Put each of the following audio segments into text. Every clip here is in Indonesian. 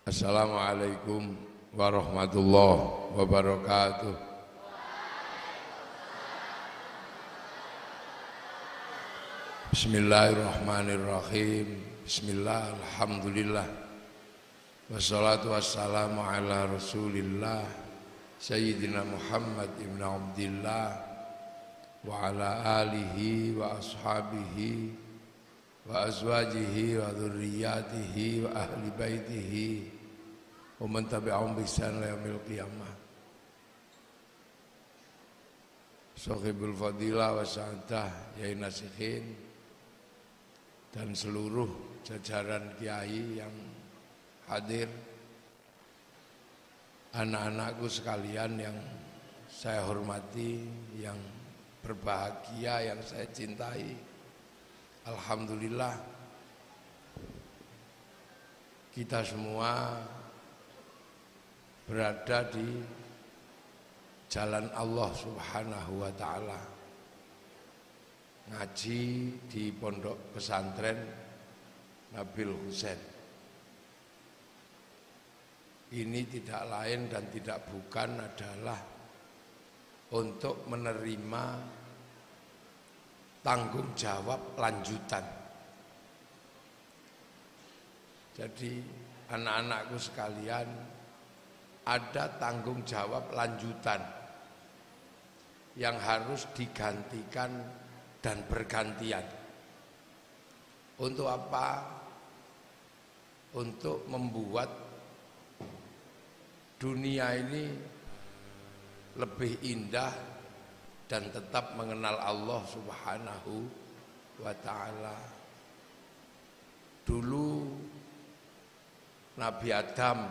Assalamualaikum warahmatullahi wabarakatuh. Bismillahirrahmanirrahim. Bismillah, alhamdulillah. Wassalatu wassalamu ala rasulillah Sayyidina Muhammad ibn Abdillah wa ala alihi wa ashabihi wa azwajihi wa dhurriyyatihi wa ahli baitihi wa man tabi'ahum bi ihsan ila yaumil qiyamah. Sahibul fadilah wa sa'adah Yai Nasihin dan seluruh jajaran kiai yang hadir, anak-anakku sekalian yang saya hormati, yang berbahagia, yang saya cintai. Alhamdulillah kita semua berada di jalan Allah Subhanahu wa ta'ala, ngaji di pondok pesantren Nabil Husain. Ini tidak lain dan tidak bukan adalah untuk menerima tanggung jawab lanjutan. Jadi anak-anakku sekalian, ada tanggung jawab lanjutan yang harus digantikan dan bergantian. Untuk apa? Untuk membuat dunia ini lebih indah dan tetap mengenal Allah Subhanahu wa ta'ala. Dulu Nabi Adam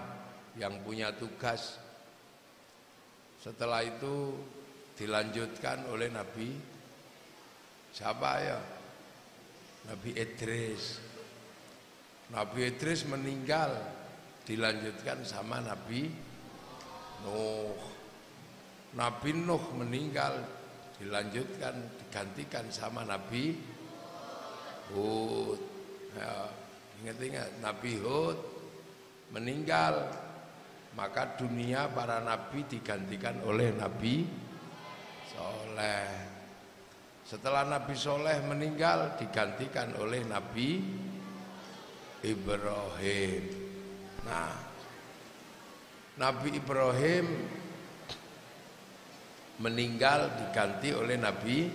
yang punya tugas, setelah itu dilanjutkan oleh Nabi siapa ya? Nabi Idris. Nabi Idris meninggal, dilanjutkan sama Nabi Nuh. Nabi Nuh meninggal, dilanjutkan, digantikan sama Nabi Hud. Ya, ingat-ingat, Nabi Hud meninggal, maka dunia para nabi digantikan oleh Nabi Soleh. Setelah Nabi Soleh meninggal, digantikan oleh Nabi Ibrahim. Nah, Nabi Ibrahim meninggal, diganti oleh Nabi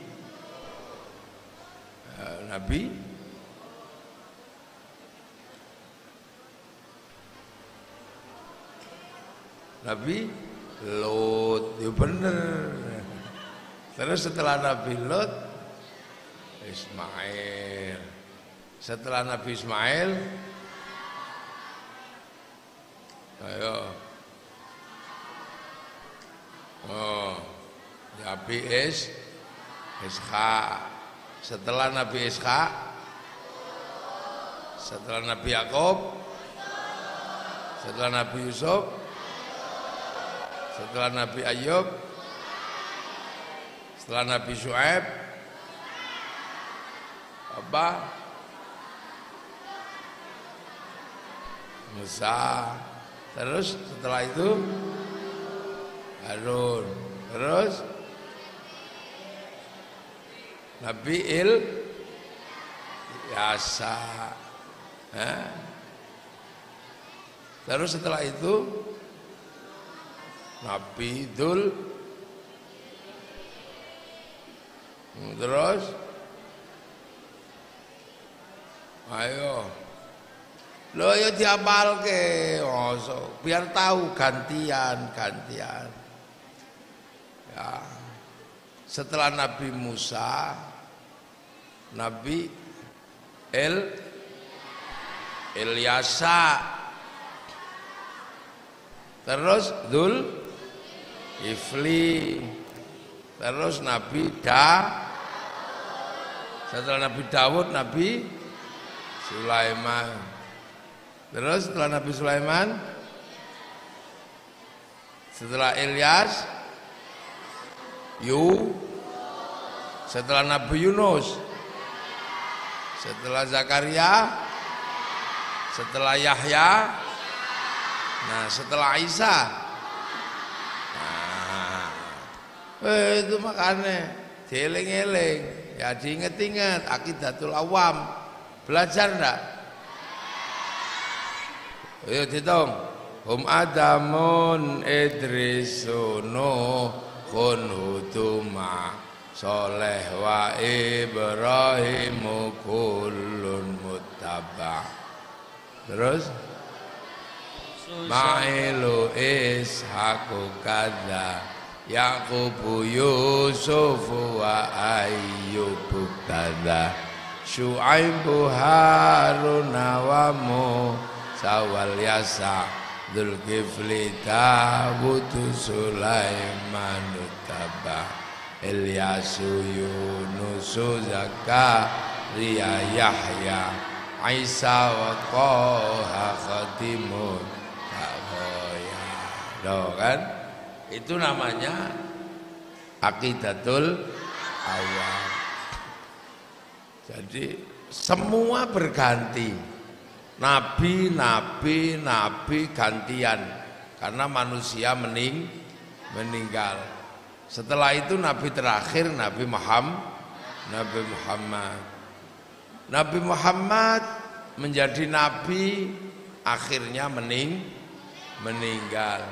Lot. Ya bener. Terus setelah Nabi Lot, Ismail. Setelah Nabi Ismail, ayo, Nabi Ishak. Setelah Nabi Ishak, setelah Nabi Yakub, setelah Nabi Yusuf, setelah Nabi Ayub, setelah Nabi Syuaib, apa? Musa. Terus setelah itu Harun. Terus Nabi Ilyasa. Terus setelah itu Nabi Dzul. Terus ayo lo ya diapalke, biar tahu gantian. Ya. Setelah Nabi Musa, Nabi Ilyasa. Terus Dzul Ifli. Terus Nabi setelah Nabi Dawud, Nabi Sulaiman. Terus setelah Nabi Sulaiman, setelah Ilyas, setelah Nabi Yunus, setelah Zakaria, setelah Yahya, Nah setelah Isa, itu makanya dieling-eling, ya diinget-inget Aqidatul Awam. Belajar ndak? Ayo dihitung. Hum Adamun Idrisuno Khun Huduma Soleh wa Ibrahimu kullun muttaba. Terus Ma'ilu Ishaku kadza Yaqubu Yusufu wa Ayyubu kadza Syu'aibu Haruna wa Musa wal Yasa Dzulkifli Dawudu Sulaiman Taba Ilyasu Yunusu Zakaria Yahya Isa wa Qoha Khatimun Tahoya. Loh kan? Itu namanya Aqidatul Awam. Jadi semua berganti. Nabi gantian karena manusia meninggal. Setelah itu nabi terakhir Nabi Muhammad menjadi nabi akhirnya meninggal.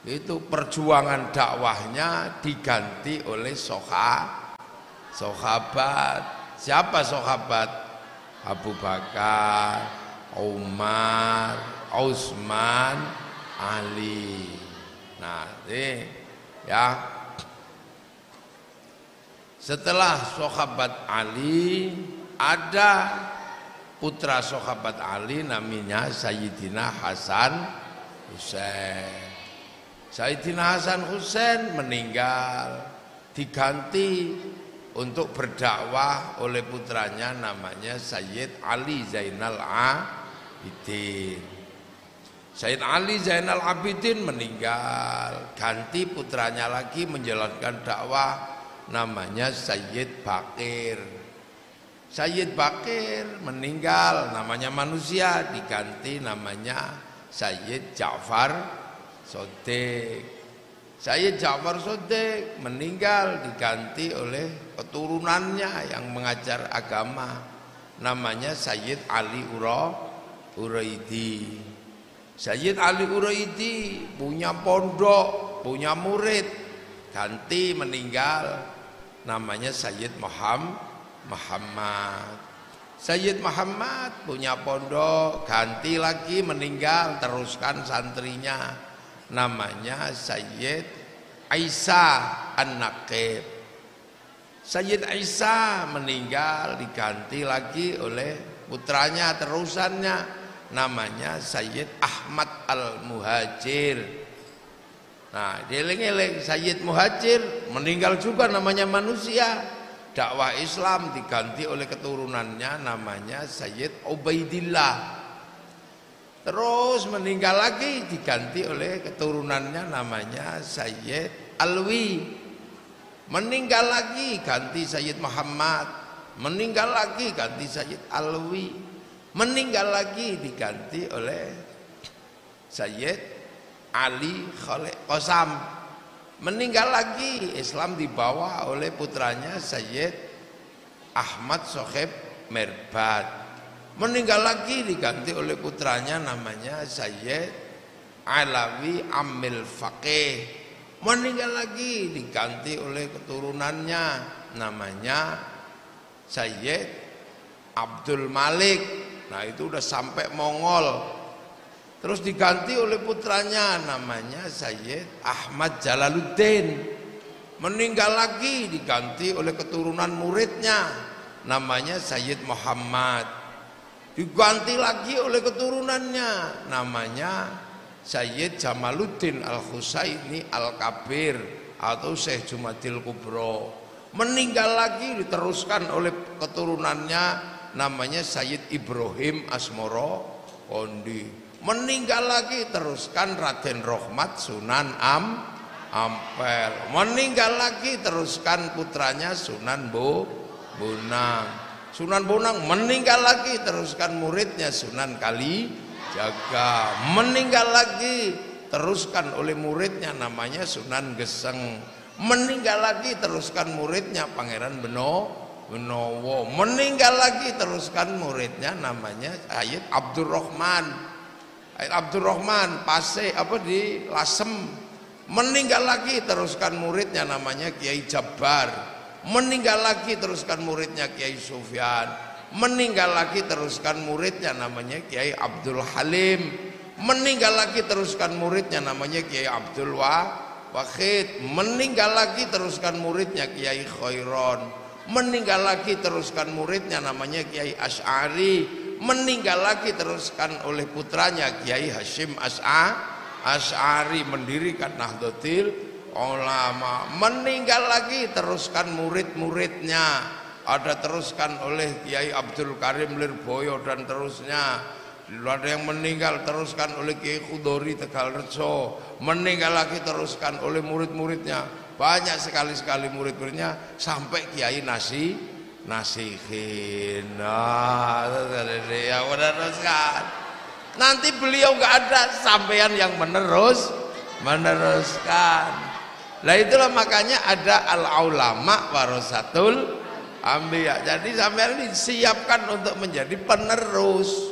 Itu perjuangan dakwahnya diganti oleh sahabat. Siapa sahabat? Abu Bakar, Umar, Utsman, Ali. Nah, ini ya. Setelah sahabat Ali ada putra sahabat Ali namanya Sayyidina Hasan Husain. Sayyidina Hasan Husain meninggal, diganti untuk berdakwah oleh putranya namanya Sayyid Ali Zainal Abidin. Sayyid Ali Zainal Abidin meninggal, ganti putranya lagi menjalankan dakwah namanya Sayyid Bakir. Sayyid Bakir meninggal, namanya manusia, diganti namanya Sayyid Ja'far Shodiq. Sayyid Ja'far Shodiq meninggal, diganti oleh keturunannya yang mengajar agama namanya Sayyid Ali Uraidi. Sayyid Ali Uraidi punya pondok, punya murid, ganti meninggal namanya Sayyid Muhammad. Sayyid Muhammad punya pondok, ganti lagi meninggal, teruskan santrinya namanya Sayyid Isa An-Naqib. Sayyid Isa meninggal, diganti lagi oleh putranya terusannya namanya Sayyid Ahmad Al-Muhajir. Nah, dieling-eling Sayyid Muhajir meninggal juga namanya manusia. Dakwah Islam diganti oleh keturunannya namanya Sayyid Ubaidillah. Terus meninggal lagi diganti oleh keturunannya namanya Sayyid Alwi. Meninggal lagi ganti Sayyid Muhammad. Meninggal lagi ganti Sayyid Alwi. Meninggal lagi diganti oleh Sayyid Ali Khalid Qasam. Meninggal lagi Islam dibawa oleh putranya Sayyid Ahmad Sohib Mirbad. Meninggal lagi diganti oleh putranya namanya Sayyid Alawi Amil Faqih. Meninggal lagi diganti oleh keturunannya namanya Sayyid Abdul Malik. Nah itu udah sampai Mongol. Terus diganti oleh putranya namanya Sayyid Ahmad Jalaluddin. Meninggal lagi diganti oleh keturunan muridnya namanya Sayyid Muhammad. Diganti lagi oleh keturunannya namanya Sayyid Jamaluddin Al-Husaini Al-Kabir atau Syekh Jumadil Kubro. Meninggal lagi diteruskan oleh keturunannya namanya Sayyid Ibrahim Asmoro Kondi. Meninggal lagi teruskan Raden Rohmat Sunan Ampel. Meninggal lagi teruskan putranya Sunan Bonang. Sunan Bonang meninggal lagi teruskan muridnya Sunan jaga. Meninggal lagi teruskan oleh muridnya namanya Sunan Geseng. Meninggal lagi teruskan muridnya Pangeran Benowo. Meninggal lagi teruskan muridnya namanya Sayyid Abdurrahman. Sayyid Abdurrahman Pase di Lasem. Meninggal lagi teruskan muridnya namanya Kiai Jabbar. Meninggal lagi teruskan muridnya Kiai Sufyan. Meninggal lagi teruskan muridnya namanya Kiai Abdul Halim. Meninggal lagi teruskan muridnya namanya Kiai Abdul Wahid. Meninggal lagi teruskan muridnya Kiai Khairon. Meninggal lagi teruskan muridnya namanya Kiai Asy'ari. Meninggal lagi teruskan oleh putranya Kiai Hashim Asy'ari mendirikan Nahdlatul Ulama. Meninggal lagi teruskan murid-muridnya, ada teruskan oleh Kiai Abdul Karim Lirboyo dan terusnya. Ada yang meninggal teruskan oleh Kiai Khudori Tegalrejo. Meninggal lagi teruskan oleh murid-muridnya, banyak sekali murid-muridnya sampai Kiai Nasihin. Nah, ya meneruskan. Nanti beliau nggak ada, sampean yang meneruskan. Lah itulah makanya ada al-ulama warasatul anbiya. Jadi sampean disiapkan untuk menjadi penerus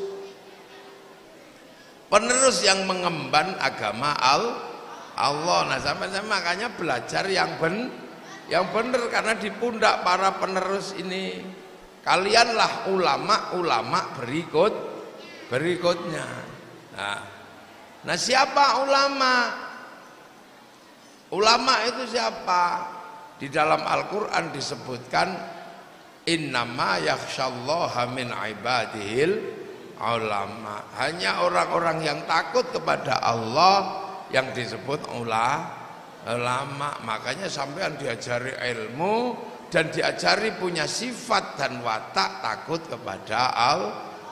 yang mengemban agama Allah. Nah sampean makanya belajar yang benar, karena di pundak para penerus ini kalianlah ulama berikutnya. Nah siapa ulama? Ulama itu siapa? Di dalam Al-Quran disebutkan innama yakhsyallaha min ibadihil ulama. Hanya orang-orang yang takut kepada Allah yang disebut ulama. Makanya sampean diajari ilmu dan diajari punya sifat dan watak takut kepada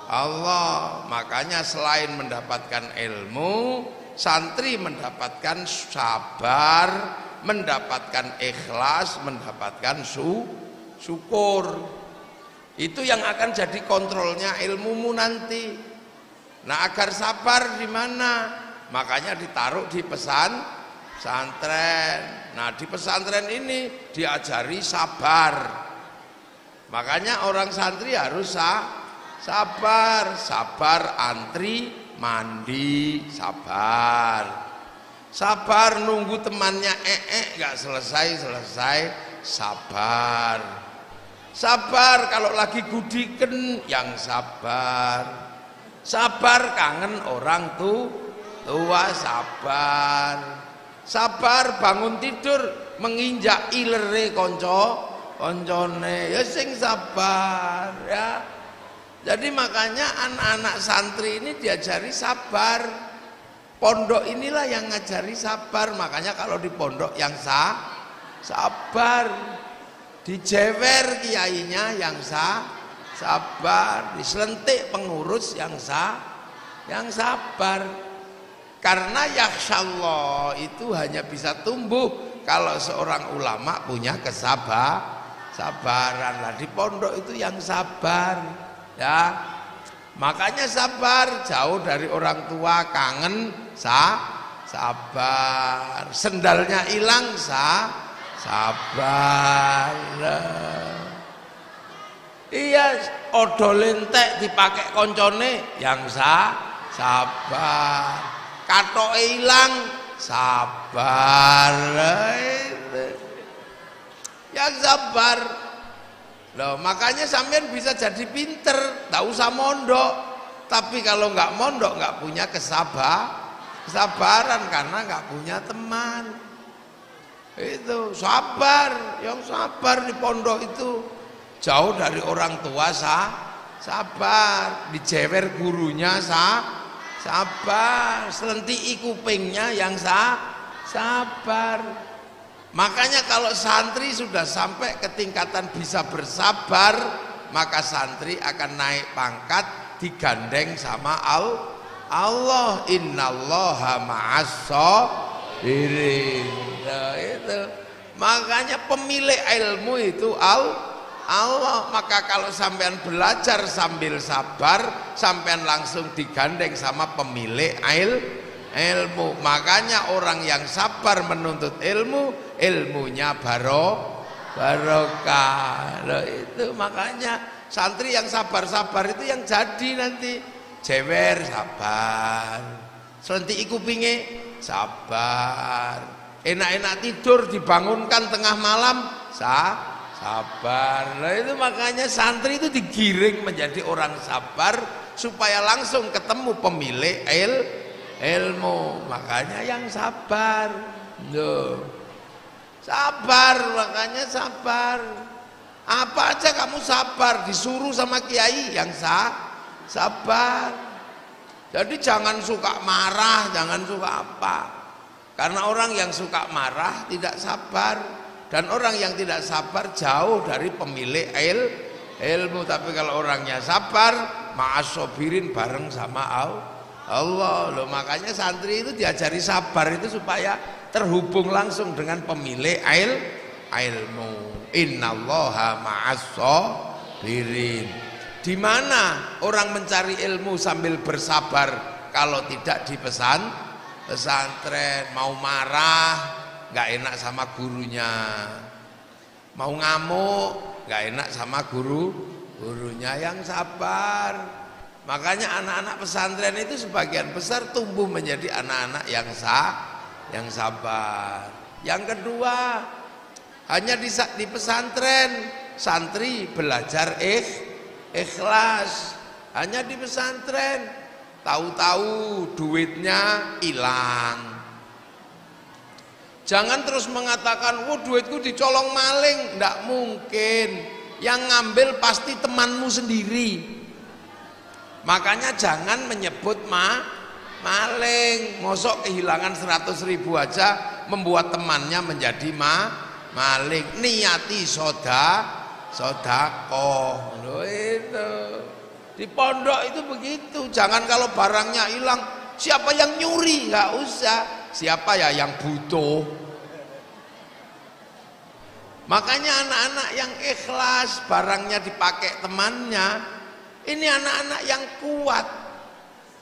Allah. Makanya selain mendapatkan ilmu, santri mendapatkan sabar, mendapatkan ikhlas, mendapatkan syukur. Itu yang akan jadi kontrolnya ilmumu nanti. Nah, agar sabar di mana? Makanya ditaruh di pesantren. Nah, di pesantren ini diajari sabar. Makanya orang santri harus sabar antri mandi, sabar nunggu temannya gak selesai, sabar kalau lagi gudiken yang sabar kangen orang tua, sabar bangun tidur menginjak ilere koncone ya sing sabar ya. Jadi makanya anak-anak santri ini diajari sabar. Pondok inilah yang ngajari sabar. Makanya kalau di pondok yang sabar, dijewer kiainya yang sabar, diselentik pengurus yang sabar. Karena yakhsyallah itu hanya bisa tumbuh kalau seorang ulama punya kesabaran. Lah di pondok itu yang sabar. Ya, makanya sabar, jauh dari orang tua, kangen sabar, sendalnya hilang sabar. Iya, odol entek dipakai koncone yang sabar, katoke hilang sabar, yang sabar. Loh, makanya sampean bisa jadi pinter, tak usah mondok. Tapi kalau nggak mondok, nggak punya kesabaran karena nggak punya teman. Itu sabar, yang sabar di pondok itu jauh dari orang tua sabar, dijewer gurunya sabar, selentik kupingnya yang sabar. Makanya kalau santri sudah sampai ke tingkatan bisa bersabar, maka santri akan naik pangkat digandeng sama Allah. Innallaha ma'as-sabirin. Nah, itu. Makanya pemilik ilmu itu Allah. Maka kalau sampean belajar sambil sabar, sampean langsung digandeng sama pemilik ilmu. Makanya orang yang sabar menuntut ilmu, ilmunya barokah. Loh itu makanya santri yang sabar-sabar itu yang jadi nanti. Jewer sabar, selentik kupinge sabar, enak-enak tidur dibangunkan tengah malam sabar. Nah itu makanya santri itu digiring menjadi orang sabar supaya langsung ketemu pemilik ilmu. Makanya yang sabar. Loh. Sabar, makanya sabar. Apa aja kamu sabar, disuruh sama kiai yang sabar. Jadi jangan suka marah, jangan suka apa. Karena orang yang suka marah tidak sabar, dan orang yang tidak sabar jauh dari pemilik ilmu. Tapi kalau orangnya sabar, ma'asobirin bareng sama Allah. Loh, makanya santri itu diajari sabar itu supaya terhubung langsung dengan pemilik ilmu. Innallaha ma'asobirin. Di mana orang mencari ilmu sambil bersabar kalau tidak di pesantren? Mau marah nggak enak sama gurunya, mau ngamuk nggak enak sama gurunya. Yang sabar. Makanya anak-anak pesantren itu sebagian besar tumbuh menjadi anak-anak yang sabar. Yang kedua, hanya di pesantren santri belajar ikhlas. Hanya di pesantren, tahu-tahu duitnya hilang. Jangan terus mengatakan, "Wah, duitku dicolong maling." Nggak mungkin. Yang ngambil pasti temanmu sendiri. Makanya jangan menyebut maling. Mosok kehilangan 100.000 aja membuat temannya menjadi maling. Niati sodakoh. Loh itu di pondok itu begitu. Jangan kalau barangnya hilang, siapa yang nyuri? Nggak usah. Siapa ya yang butuh? Makanya anak-anak yang ikhlas barangnya dipakai temannya, ini anak-anak yang kuat.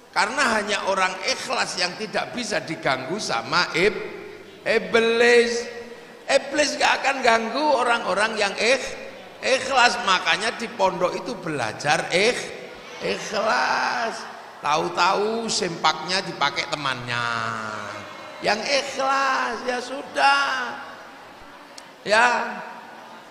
Karena hanya orang ikhlas yang tidak bisa diganggu sama iblis. Iblis gak akan ganggu orang-orang yang ikhlas. Makanya di pondok itu belajar ikhlas. Tahu-tahu sempaknya dipakai temannya. Yang ikhlas ya sudah. Ya,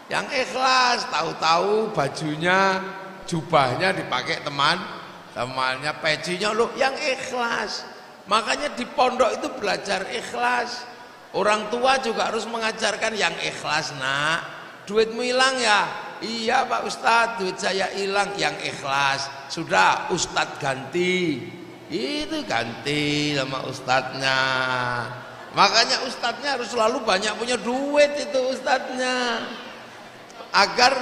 yang ikhlas. Tahu-tahu bajunya, jubahnya dipakai temannya, pecinya loh yang ikhlas. Makanya di pondok itu belajar ikhlas. Orang tua juga harus mengajarkan yang ikhlas. Nak, duitmu hilang ya? Iya Pak Ustadz, duit saya hilang. Yang ikhlas. Sudah Ustadz ganti. Itu ganti sama ustadznya. Makanya ustadznya harus selalu banyak punya duit itu ustadznya, agar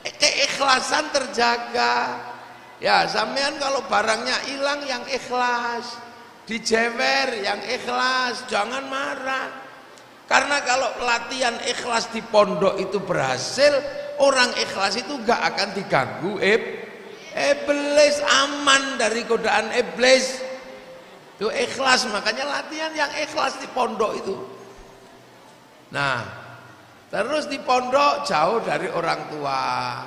keikhlasan terjaga. Ya sampean kalau barangnya hilang yang ikhlas, dijewer yang ikhlas, jangan marah. Karena kalau latihan ikhlas di pondok itu berhasil, orang ikhlas itu gak akan diganggu iblis, aman dari godaan iblis. Itu ikhlas, makanya latihan yang ikhlas di pondok itu. Nah, terus di pondok jauh dari orang tua,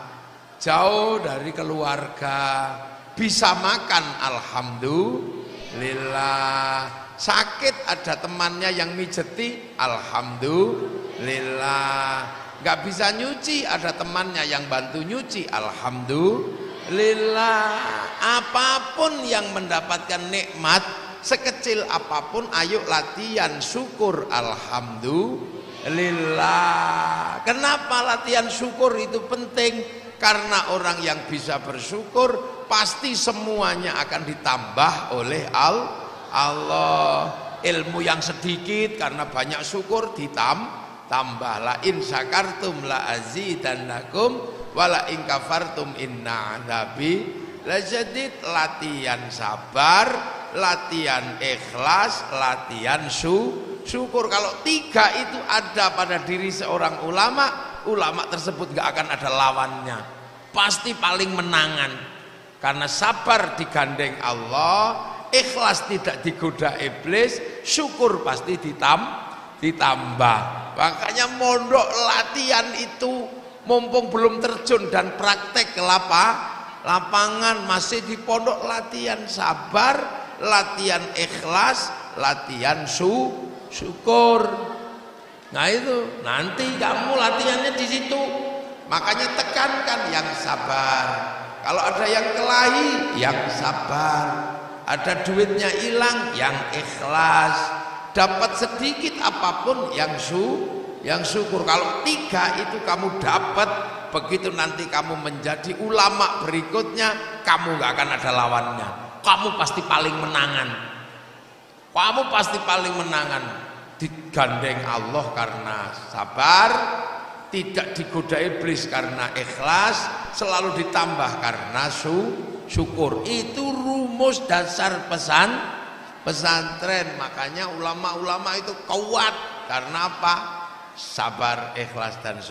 jauh dari keluarga, bisa makan alhamdulillah. Sakit ada temannya yang mijeti, alhamdulillah. Gak bisa nyuci, ada temannya yang bantu nyuci, alhamdulillah. Apapun yang mendapatkan nikmat sekecil apapun, ayo latihan syukur, alhamdulillah. Kenapa latihan syukur itu penting? Karena orang yang bisa bersyukur pasti semuanya akan ditambah oleh Allah. Ilmu yang sedikit karena banyak syukur ditambah. La in syakartum la azidannakum wa la in kafartum inna adzabi lasyadid. Latihan sabar, latihan ikhlas, latihan syukur. Kalau tiga itu ada pada diri seorang ulama, ulama tersebut nggak akan ada lawannya, pasti paling menangan. Karena sabar digandeng Allah, ikhlas tidak digoda iblis, syukur pasti ditambah. Makanya mondok latihan itu mumpung belum terjun dan praktek ke lapangan, masih di pondok latihan sabar, latihan ikhlas, latihan syukur. Nah itu nanti kamu latihannya di situ. Makanya tekankan yang sabar. Kalau ada yang kelahi, yang sabar. Ada duitnya hilang, yang ikhlas. Dapat sedikit apapun, yang syukur. Kalau 3 itu kamu dapat, begitu nanti kamu menjadi ulama berikutnya, kamu gak akan ada lawannya. Kamu pasti paling menangan. Kamu pasti paling menangan. Digandeng Allah karena sabar, tidak digoda iblis karena ikhlas, selalu ditambah karena syukur. Itu rumus dasar pesantren. Makanya ulama-ulama itu kuat karena apa? Sabar, ikhlas dan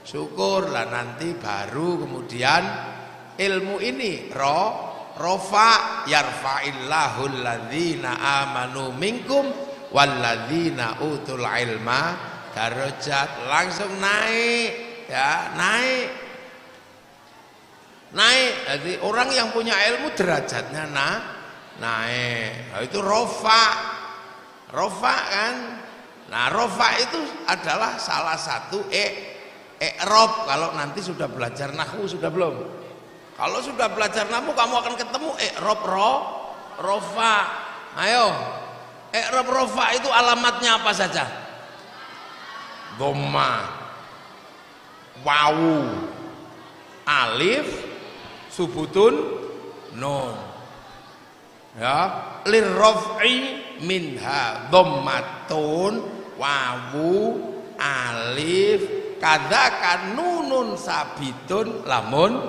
syukur. Lah nanti baru kemudian ilmu ini rofa yarfa'illahu alladzina amanu minkum walladzina utul ilma darajat. Langsung naik ya, naik. Jadi orang yang punya ilmu derajatnya naik. Nah, itu rofa kan. Nah, rofa itu adalah salah satu i'rab. Kalau nanti sudah belajar nahwu, sudah belum? Kalau sudah belajar nahwu kamu akan ketemu i'rab rofa. Ayo, i'rab rofa itu alamatnya apa saja? Dhamma, wawu, alif, subutun, nun. Ya, lirraf'i minha dhammatun, wawu, alif, kadzaka nunun sabitun, lamun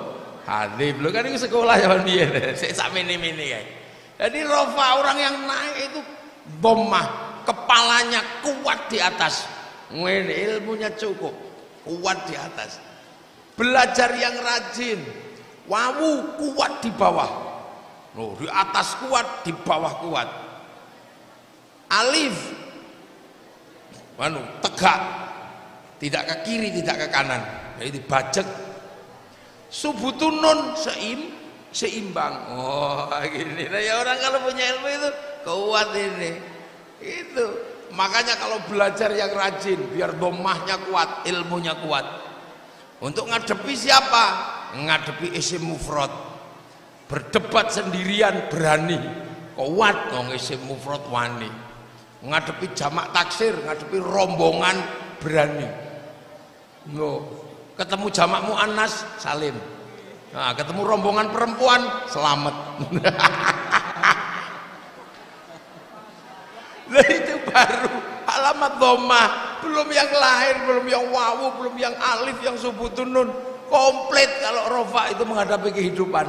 hadif. Lho kan itu sekolah zaman biyen. Sik sak mini-mini kae. Jadi rofa orang yang naik itu dhammah, kepalanya kuat di atas. Ngene ilmunya cukup, kuat di atas. Belajar yang rajin, wawu kuat di bawah. Loh, di atas kuat, di bawah kuat. Alif tegak, tidak ke kiri, tidak ke kanan. Jadi bajek. Subutun nun seimbang. Oh, gini. Nah, ya orang kalau punya ilmu itu kuat ini. Itu. Makanya kalau belajar yang rajin, biar dhammahnya kuat, ilmunya kuat. Untuk ngadepi siapa? Ngadepi isim mufrad. Berdebat sendirian berani, kuat dong isim mufrad wani. Ngadepi jamak taksir, ngadepi rombongan berani. Loh, ketemu jamak muannas salim. Nah, ketemu rombongan perempuan selamat. Nah, itu baru alamat dhammah. Belum yang lain, belum yang wawu, belum yang alif, yang subutun nun. Komplit kalau rofa itu menghadapi kehidupan.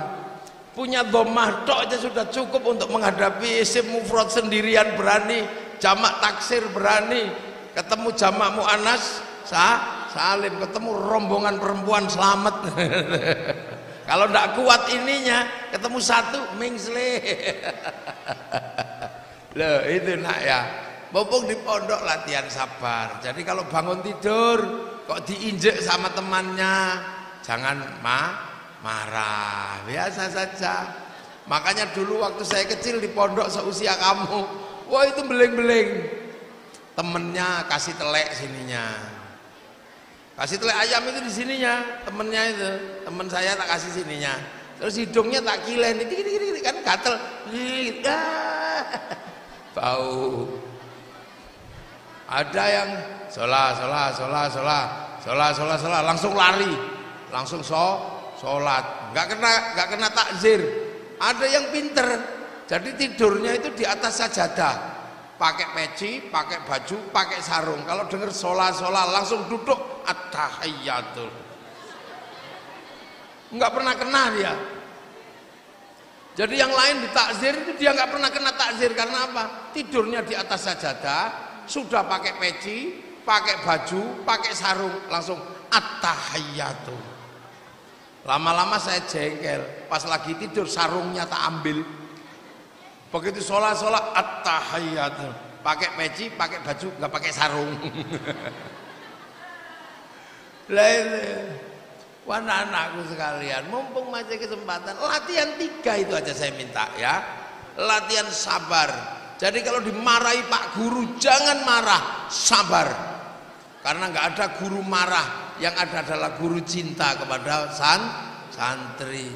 Punya dhammah tok aja sudah cukup untuk menghadapi isim mufrad sendirian berani, jamak taksir berani, ketemu jamak muannas salim, ketemu rombongan perempuan selamat. Kalau ndak kuat ininya, ketemu satu mingsle. Loh, itu nak ya. Mumpung di pondok latihan sabar. Jadi kalau bangun tidur kok diinjek sama temannya, jangan marah, biasa saja. Makanya dulu waktu saya kecil di pondok seusia kamu, wah itu beling-beling. Temennya kasih telek sininya, kasih telek ayam itu di sininya, temennya itu, temen saya tak kasih sininya. Terus hidungnya tak kilen, kan gatel, bau. Ada yang sholat, langsung lari, langsung sholat, nggak kena takzir. Ada yang pinter, jadi tidurnya itu di atas sajadah, pakai peci, pakai baju, pakai sarung. Kalau dengar sholat langsung duduk at-tahiyyatul. Nggak pernah kena dia. Jadi yang lain ditakzir itu dia nggak pernah kena takzir karena apa? Tidurnya di atas sajadah, sudah pakai peci, pakai baju, pakai sarung, langsung at-tahiyyatu. Lama-lama saya jengkel, pas lagi tidur sarungnya tak ambil. Begitu sholat at-tahiyyatu, pakai peci, pakai baju, nggak pakai sarung. Wah, anak-anakku sekalian, mumpung masih kesempatan, latihan 3 itu aja saya minta ya. Latihan sabar. Jadi kalau dimarahi Pak Guru jangan marah, sabar. Karena nggak ada guru marah, yang ada adalah guru cinta kepada santri.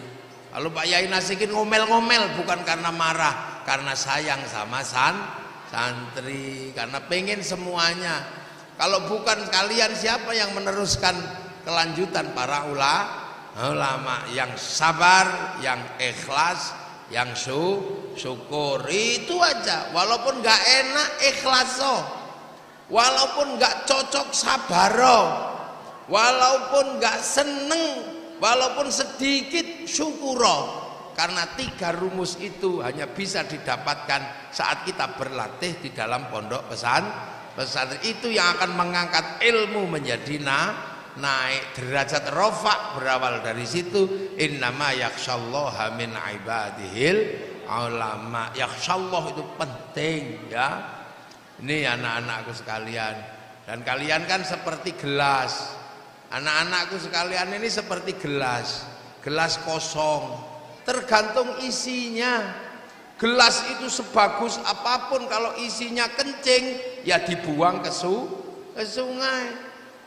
Kalau Pak Yai Nasikin ngomel-ngomel bukan karena marah, karena sayang sama santri, karena pengen semuanya. Kalau bukan kalian, siapa yang meneruskan kelanjutan para ulama yang sabar, yang ikhlas, yang syukur. Itu aja. Walaupun nggak enak ikhlas, walaupun nggak cocok sabar, walaupun nggak seneng, walaupun sedikit syukur. Karena 3 rumus itu hanya bisa didapatkan saat kita berlatih di dalam pondok pesantren. Itu yang akan mengangkat ilmu menjadi naik derajat rofa. Berawal dari situ, innama yakhsyallaha min ibadihil ulama. Yakhsyallah itu penting ya. Ini anak-anakku sekalian, dan kalian kan seperti gelas. Anak-anakku sekalian ini seperti gelas kosong, tergantung isinya. Gelas itu sebagus apapun, kalau isinya kencing ya dibuang ke sungai.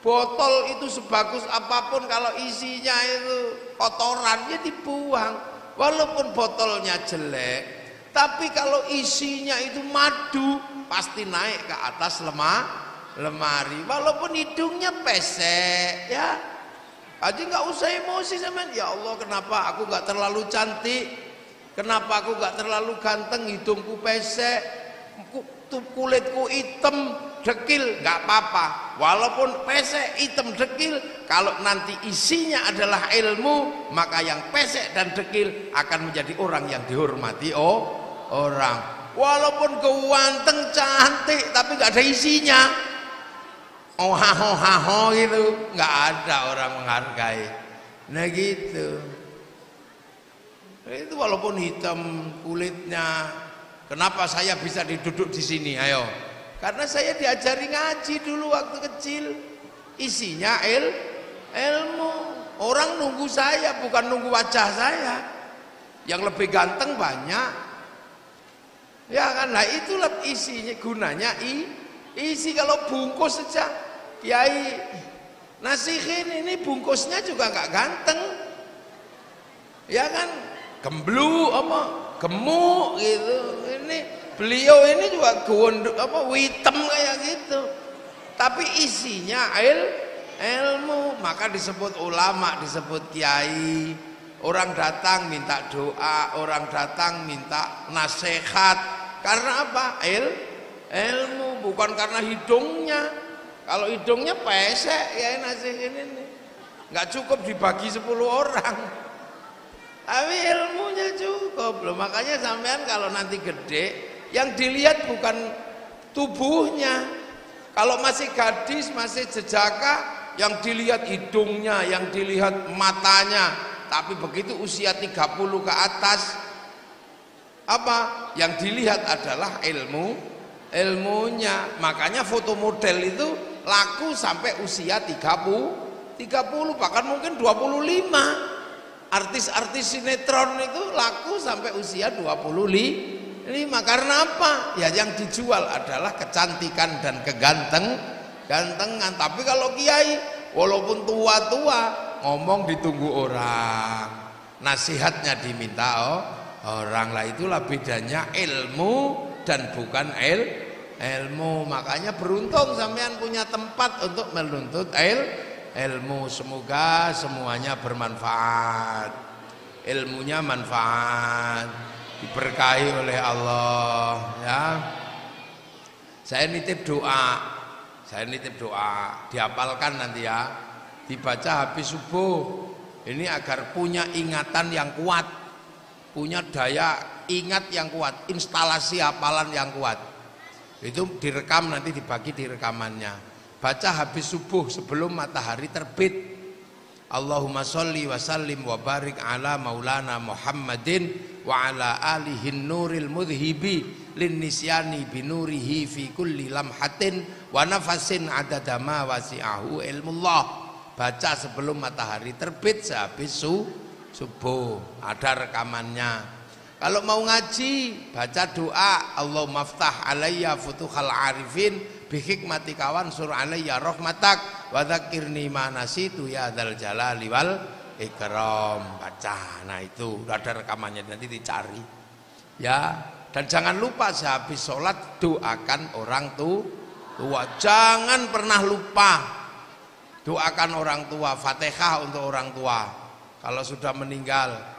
Botol itu sebagus apapun, kalau isinya itu kotoran ya dibuang. Walaupun botolnya jelek, tapi kalau isinya itu madu pasti naik ke atas lemari. Walaupun hidungnya pesek ya. Aja nggak usah emosi sama, ya Allah kenapa aku nggak terlalu cantik, kenapa aku nggak terlalu ganteng, hidungku pesek, kulitku hitam dekil, nggak apa-apa. Walaupun pesek hitam dekil, kalau nanti isinya adalah ilmu, maka yang pesek dan dekil akan menjadi orang yang dihormati orang. Walaupun ganteng cantik tapi nggak ada isinya, haho gitu, nggak ada orang menghargai. Nah gitu. Itu walaupun hitam kulitnya. Kenapa saya bisa duduk di sini? Ayo. Karena saya diajari ngaji dulu waktu kecil. Isinya ilmu. Orang nunggu saya, bukan nunggu wajah saya. Yang lebih ganteng banyak. Ya kan, nah itulah isinya, gunanya isi. Kalau bungkus saja, Kiai Nasihin ini bungkusnya juga nggak ganteng. Ya kan, gemblu apa gemuk gitu. Ini beliau ini juga hitam kayak gitu, tapi isinya ilmu. Maka disebut ulama, disebut kiai. Orang datang minta doa, orang datang minta nasihat. Karena apa? Ilmu, bukan karena hidungnya. Kalau hidungnya pesek ya nasihin ini nggak cukup dibagi 10 orang. Tapi ilmunya cukup loh. Makanya sampean kalau nanti gede, yang dilihat bukan tubuhnya. Kalau masih gadis, masih jejaka, yang dilihat hidungnya, yang dilihat matanya. Tapi begitu usia 30 ke atas, apa? Yang dilihat adalah ilmunya. Makanya foto model itu laku sampai usia 30, bahkan mungkin 25. Artis-artis sinetron itu laku sampai usia 25. Karena apa? Ya yang dijual adalah kecantikan dan kegantengan. Tapi kalau kiai walaupun tua-tua ngomong ditunggu orang, nasihatnya diminta orang. Lah itulah bedanya ilmu dan bukan ilmu. Makanya beruntung sampean punya tempat untuk menuntut ilmu. Semoga semuanya bermanfaat, ilmunya manfaat, diberkahi oleh Allah ya. Saya nitip doa, dihafalkan nanti ya, dibaca habis subuh. Ini agar punya ingatan yang kuat, punya daya ingat yang kuat, instalasi hafalan yang kuat. Itu direkam, nanti dibagi di rekamannya. baca habis subuh sebelum matahari terbit. Allahumma sholli wa sallim wa barik ala maulana Muhammadin wa ala alihi nuril mudhibi lin nisyani binurihi fi kulli lamhatin wa nafasin adada ma wasi'ahu ilmullah. Baca sebelum matahari terbit sehabis subuh, ada rekamannya. Kalau mau ngaji baca doa Allahumma ftah alayya futuhal arifin bi hikmati kawan sur alayya rahmatak wa dzakirni ma nasitu ya dzal jalali wal ikram. Baca. Nah itu udah ada rekamannya, nanti dicari ya. Dan jangan lupa sehabis sholat doakan orang tua. Jangan pernah lupa doakan orang tua. Fatihah untuk orang tua kalau sudah meninggal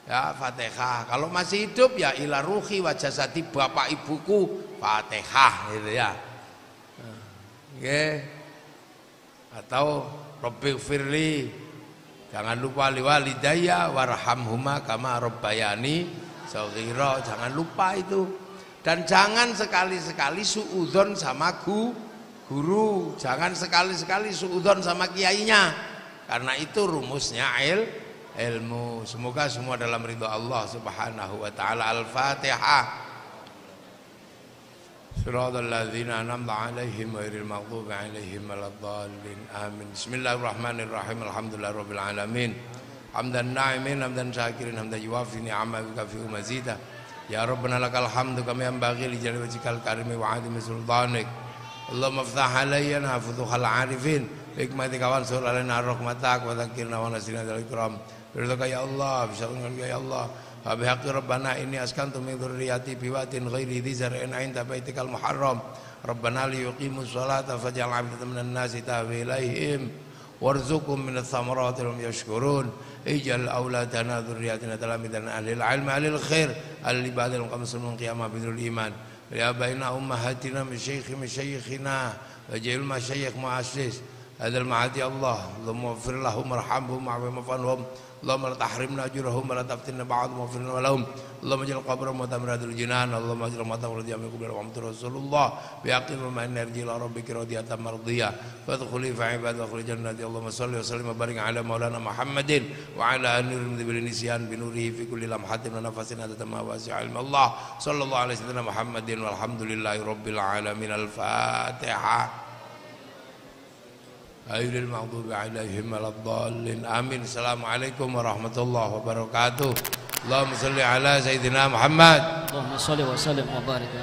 ya, Fatihah. Kalau masih hidup ya ila ruhi wa jasadi bapak ibuku, Fatihah gitu ya. Nggih. Atau Rabbighfirli, jangan lupa liwalidayya warhamhuma kama rabbayani shaghira, jangan lupa itu. Dan jangan sekali-sekali suudzon sama guru, jangan sekali-sekali suudzon sama kiainya, karena itu rumusnya ilmu. Semoga semua dalam ridho Allah Subhanahu wa taala. Al-Fatihah. Shiratal ladzina an'amta 'alaihim ghairil maghdubi 'alaihim waladdallin. Amin. Bismillahirrahmanirrahim. Alhamdulillahirabbil alamin. Hamdan na'imin hamdan syakirin hamdan yuwafi ni'amahu wa kafi mazida. Ya Rabbana lakal hamdu kama yanbaghi li jalali wajhikal karimi wa 'azimi sultanik. Allahumma iftah 'alayyana futuhal 'arifin hikmatika wansur 'alaina rahmatak wa dzakirna wa nasina dzal ikram. Birzaka ya Allah, bisyarika ya Allah. Bihaqqi Rabbana inni askantu min dzurriyyati biwatin ghairi dzi zar'in 'inda baitikal muharram. Rabbana liyuqimus sholata faj'al 'afidatan minan nasi tahwi ilaihim warzuqhum minats thamarati lahum yashkurun. Ij'al auladana dzurriyyatina talamidan ahlil 'ilmi ahlil khair al-ibadil muqammisun qiyamah bidul iman. Ya baina ummahatina min syayikhina wa ja'al masyayikh mu'assis hadzal ma'ati Allah. Allahumma ighfir lahum warhamhum wa'afihim. Allahumma la tahrimna ajrahum wa la taftinna ba'dhum wa firna lahum. Allahumma ij'al qabrahum mutamirratul jinan. Allahumma ij'al matahum radiyallahu anhu wa Muhammad Rasulullah bi aqim ma narji ila rabbika radiyatan mardiyah fadkhuli fi ibad wa khul jannati. Allahumma shalli wa sallim wa barik ala maulana Muhammadin wa ala alihi bil nisyan bi nurihi fi kulli lamhatin wa nafasin adada ma wasi'a ilmu Allah. Sallallahu alaihi wasallam Muhammadin walhamdulillahi rabbil alamin. Al-Fatihah. Ghairil maghdubi 'alaihim waladdallin. Amin. Assalamualaikum warahmatullahi wabarakatuh. Allahumma shalli ala sayyidina Muhammad. Allahumma shalli wa sallim wa barik.